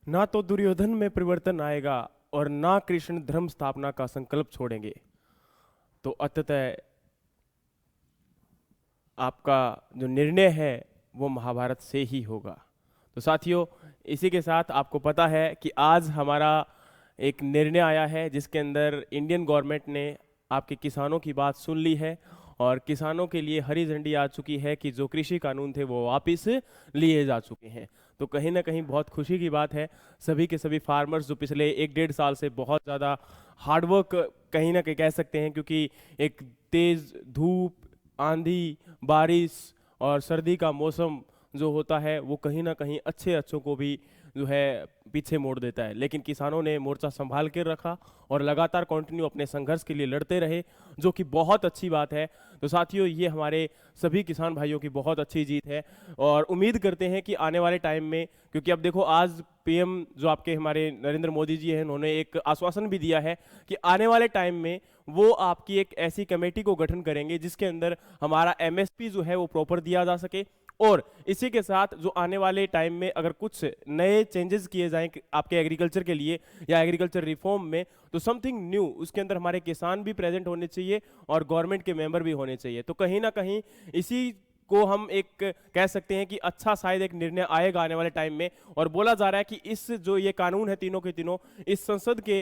ना तो दुर्योधन में परिवर्तन आएगा और ना कृष्ण धर्म स्थापना का संकल्प छोड़ेंगे। तो अंततः आपका जो निर्णय है वो महाभारत से ही होगा। तो साथियों, इसी के साथ आपको पता है कि आज हमारा एक निर्णय आया है जिसके अंदर इंडियन गवर्नमेंट ने आपके किसानों की बात सुन ली है और किसानों के लिए हरी झंडी आ चुकी है कि जो कृषि कानून थे वो वापस लिए जा चुके हैं। तो कहीं ना कहीं बहुत खुशी की बात है। सभी के सभी फार्मर्स जो पिछले एक डेढ़ साल से बहुत ज़्यादा हार्डवर्क कहीं ना कहीं कह सकते हैं, क्योंकि एक तेज़ धूप, आंधी, बारिश और सर्दी का मौसम जो होता है वो कहीं ना कहीं अच्छे अच्छों को भी जो है पीछे मोड़ देता है, लेकिन किसानों ने मोर्चा संभाल कर रखा और लगातार कंटिन्यू अपने संघर्ष के लिए लड़ते रहे, जो कि बहुत अच्छी बात है। तो साथियों, ये हमारे सभी किसान भाइयों की बहुत अच्छी जीत है और उम्मीद करते हैं कि आने वाले टाइम में, क्योंकि अब देखो आज पीएम जो आपके हमारे नरेंद्र मोदी जी हैं, उन्होंने एक आश्वासन भी दिया है कि आने वाले टाइम में वो आपकी एक ऐसी कमेटी को गठन करेंगे जिसके अंदर हमारा एमएसपी जो है वो प्रॉपर दिया जा सके। और इसी के साथ जो आने वाले टाइम में अगर कुछ नए चेंजेस किए जाएं आपके एग्रीकल्चर के लिए या एग्रीकल्चर रिफॉर्म में, तो समथिंग न्यू उसके अंदर हमारे किसान भी प्रेजेंट होने चाहिए और गवर्नमेंट के मेंबर भी होने चाहिए। तो कहीं ना कहीं इसी को हम एक कह सकते हैं कि अच्छा शायद एक निर्णय आएगा आने वाले टाइम में। और बोला जा रहा है कि इस जो ये कानून है तीनों के तीनों इस संसद के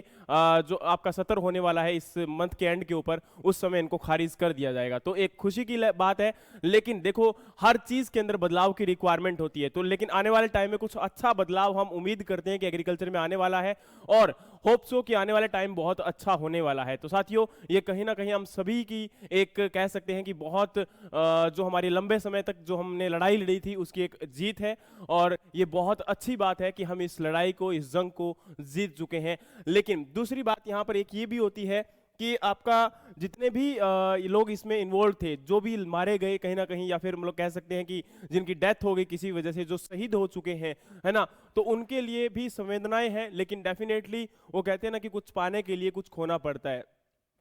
जो आपका सत्र होने वाला है इस मंथ के एंड के ऊपर, उस समय इनको खारिज कर दिया जाएगा। तो एक खुशी की बात है। लेकिन देखो, हर चीज के अंदर बदलाव की रिक्वायरमेंट होती है, तो लेकिन आने वाले टाइम में कुछ अच्छा बदलाव हम उम्मीद करते हैं कि एग्रीकल्चर में आने वाला है और होप सो कि आने वाला टाइम बहुत अच्छा होने वाला है। तो साथियों, ये कहीं ना कहीं हम सभी की एक कह सकते हैं कि बहुत जो हमारी लंबे समय तक जो हमने लड़ाई लड़ी थी उसकी एक जीत है और ये बहुत अच्छी बात है कि हम इस लड़ाई को, इस जंग को जीत चुके हैं। लेकिन दूसरी बात यहाँ पर एक ये भी होती है कि आपका जितने भी लोग इसमें इन्वॉल्व थे, जो भी मारे गए कहीं ना कहीं, या फिर हम लोग कह सकते हैं कि जिनकी डेथ हो गई किसी वजह से, जो शहीद हो चुके हैं, है ना, तो उनके लिए भी संवेदनाएं हैं। लेकिन डेफिनेटली वो कहते हैं ना कि कुछ पाने के लिए कुछ खोना पड़ता है।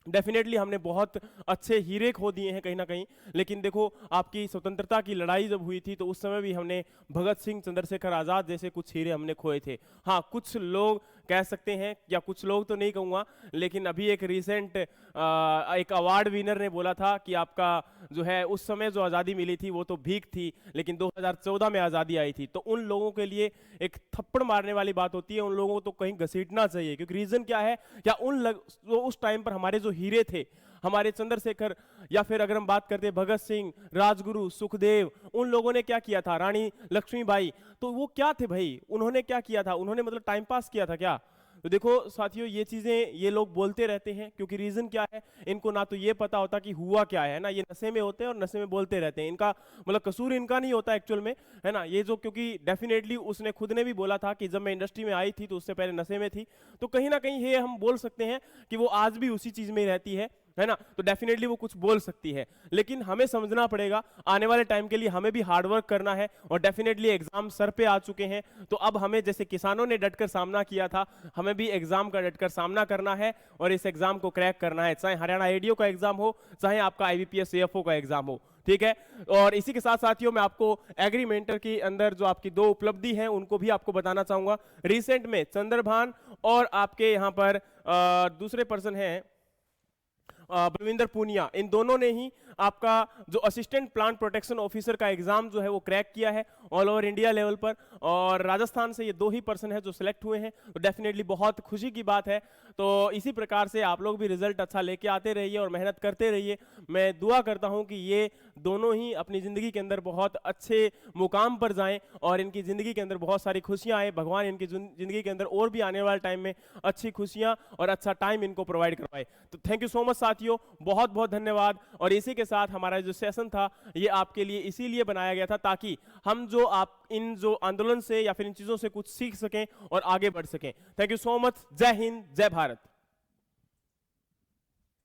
डेफिनेटली हमने बहुत अच्छे हीरे खो दिए हैं कहीं ना कहीं। लेकिन देखो, आपकी स्वतंत्रता की लड़ाई जब हुई थी तो उस समय भी हमने भगत सिंह, चंद्रशेखर आजाद जैसे कुछ हीरे हमने खोए थे। हाँ, कुछ लोग कह सकते हैं, या कुछ लोग तो नहीं कहूँगा, लेकिन अभी एक रिसेंट एक अवार्ड विनर ने बोला था कि आपका जो है उस समय जो आज़ादी मिली थी वो तो भीख थी, लेकिन 2014 में आज़ादी आई थी। तो उन लोगों के लिए एक थप्पड़ मारने वाली बात होती है, उन लोगों को तो कहीं घसीटना चाहिए। क्योंकि रीज़न क्या है, या जो उस टाइम पर हमारे जो हीरे थे, हमारे चंद्रशेखर, या फिर अगर हम बात करते हैं भगत सिंह, राजगुरु, सुखदेव, उन लोगों ने क्या किया था, रानी लक्ष्मीबाई, तो वो क्या थे भाई, उन्होंने क्या किया था, उन्होंने मतलब टाइम पास किया था क्या? तो देखो साथियों, ये चीजें ये लोग बोलते रहते हैं क्योंकि रीजन क्या है, इनको ना तो ये पता होता कि हुआ क्या है ना, ये नशे में होते हैं और नशे में बोलते रहते हैं। इनका मतलब कसूर इनका नहीं होता एक्चुअल में, है ना, ये जो, क्योंकि डेफिनेटली उसने खुद ने भी बोला था कि जब मैं इंडस्ट्री में आई थी तो उससे पहले नशे में थी। तो कहीं ना कहीं ये हम बोल सकते हैं कि वो आज भी उसी चीज में रहती है ना, तो डेफिनेटली वो कुछ बोल सकती है। लेकिन हमें समझना पड़ेगा, आने वाले टाइम के लिए हमें भी हार्डवर्क करना है और डेफिनेटली एग्जाम सर पे आ चुके हैं। तो अब हमें, जैसे किसानों ने डटकर सामना किया था, हमें भी एग्जाम का डटकर सामना करना है और इस एग्जाम को क्रैक करना है, चाहे हरियाणा एडीओ का एग्जाम हो, चाहे आपका आईबीपीएस सीएफओ का एग्जाम हो। ठीक है। और इसी के साथ साथियों, मैं आपको एग्रीमेंटर के अंदर जो आपकी दो उपलब्धि हैं उनको भी आपको बताना चाहूंगा। रिसेंट में चंद्रभान और आपके यहाँ पर दूसरे पर्सन हैं बलविंदर पूनिया, इन दोनों ने ही आपका जो असिस्टेंट प्लांट प्रोटेक्शन ऑफिसर का एग्जाम जो है वो क्रैक किया है ऑल ओवर इंडिया लेवल पर। और राजस्थान से ये दो ही पर्सन है जो सिलेक्ट हुए हैं, तो डेफिनेटली बहुत खुशी की बात है। तो इसी प्रकार से आप लोग भी रिजल्ट अच्छा लेके आते रहिए और मेहनत करते रहिए। मैं दुआ करता हूं कि ये दोनों ही अपनी जिंदगी के अंदर बहुत अच्छे मुकाम पर जाएं और इनकी जिंदगी के अंदर बहुत सारी खुशियां आए। भगवान इनकी जिंदगी के अंदर और भी आने वाले टाइम में अच्छी खुशियां और अच्छा टाइम इनको प्रोवाइड करवाए। तो थैंक यू सो मच साथियों, बहुत बहुत धन्यवाद। और इसी के साथ हमारा जो सेशन था ये आपके लिए इसीलिए बनाया गया था ताकि हम जो आप इन जो आंदोलन से या फिर इन चीजों से कुछ सीख सकें और आगे बढ़ सकें। Thank you so much. जय हिंद, जय भारत।